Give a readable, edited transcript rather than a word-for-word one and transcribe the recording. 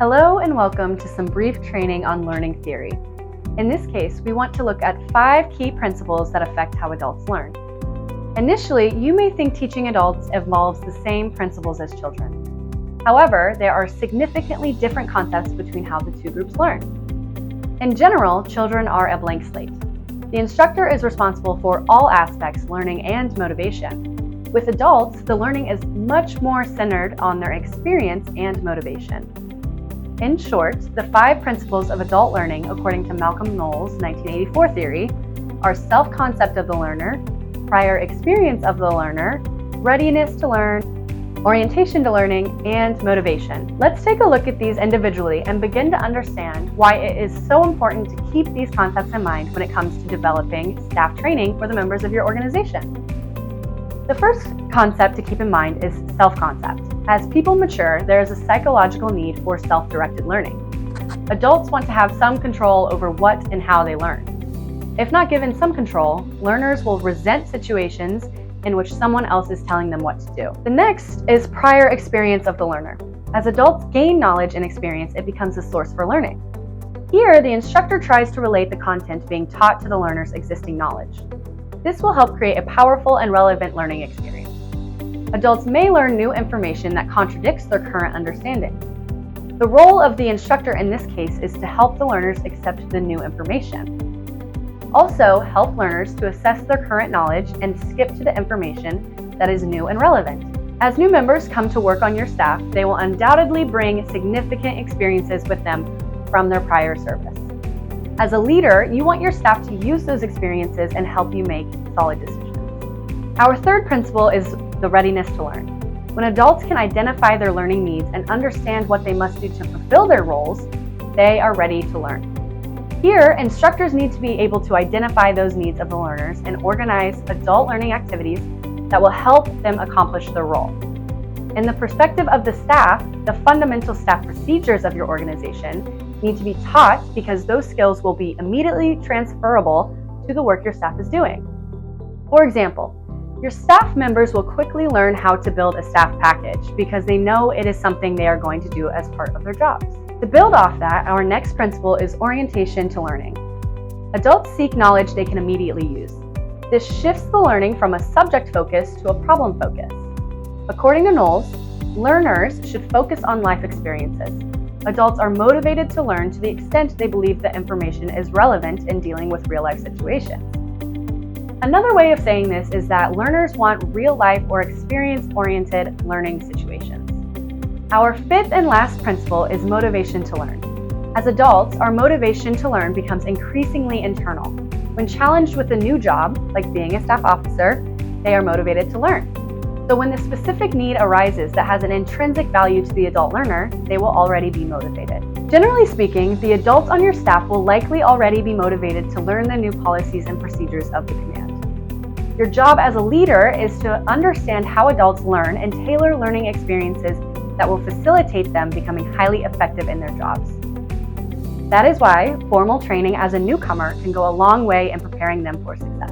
Hello and welcome to some brief training on learning theory. In this case, we want to look at 5 key principles that affect how adults learn. Initially, you may think teaching adults involves the same principles as children. However, there are significantly different concepts between how the two groups learn. In general, children are a blank slate. The instructor is responsible for all aspects, learning and motivation. With adults, the learning is much more centered on their experience and motivation. In short, the 5 principles of adult learning, according to Malcolm Knowles' 1984 theory, are self-concept of the learner, prior experience of the learner, readiness to learn, orientation to learning, and motivation. Let's take a look at these individually and begin to understand why it is so important to keep these concepts in mind when it comes to developing staff training for the members of your organization. The first concept to keep in mind is self-concept. As people mature, there is a psychological need for self-directed learning. Adults want to have some control over what and how they learn. If not given some control, learners will resent situations in which someone else is telling them what to do. The next is prior experience of the learner. As adults gain knowledge and experience, it becomes a source for learning. Here, the instructor tries to relate the content being taught to the learner's existing knowledge. This will help create a powerful and relevant learning experience. Adults may learn new information that contradicts their current understanding. The role of the instructor in this case is to help the learners accept the new information. Also, help learners to assess their current knowledge and skip to the information that is new and relevant. As new members come to work on your staff, they will undoubtedly bring significant experiences with them from their prior service. As a leader, you want your staff to use those experiences and help you make solid decisions. Our third principle is the readiness to learn. When adults can identify their learning needs and understand what they must do to fulfill their roles, they are ready to learn. Here, instructors need to be able to identify those needs of the learners and organize adult learning activities that will help them accomplish their role. In the perspective of the staff, the fundamental staff procedures of your organization need to be taught because those skills will be immediately transferable to the work your staff is doing. For example, your staff members will quickly learn how to build a staff package because they know it is something they are going to do as part of their jobs. To build off that, our next principle is orientation to learning. Adults seek knowledge they can immediately use. This shifts the learning from a subject focus to a problem focus. According to Knowles, learners should focus on life experiences. Adults are motivated to learn to the extent they believe the information is relevant in dealing with real-life situations. Another way of saying this is that learners want real-life or experience-oriented learning situations. Our 5th and last principle is motivation to learn. As adults, our motivation to learn becomes increasingly internal. When challenged with a new job, like being a staff officer, they are motivated to learn. So when the specific need arises that has an intrinsic value to the adult learner, they will already be motivated. Generally speaking, the adults on your staff will likely already be motivated to learn the new policies and procedures of the command. Your job as a leader is to understand how adults learn and tailor learning experiences that will facilitate them becoming highly effective in their jobs. That is why formal training as a newcomer can go a long way in preparing them for success.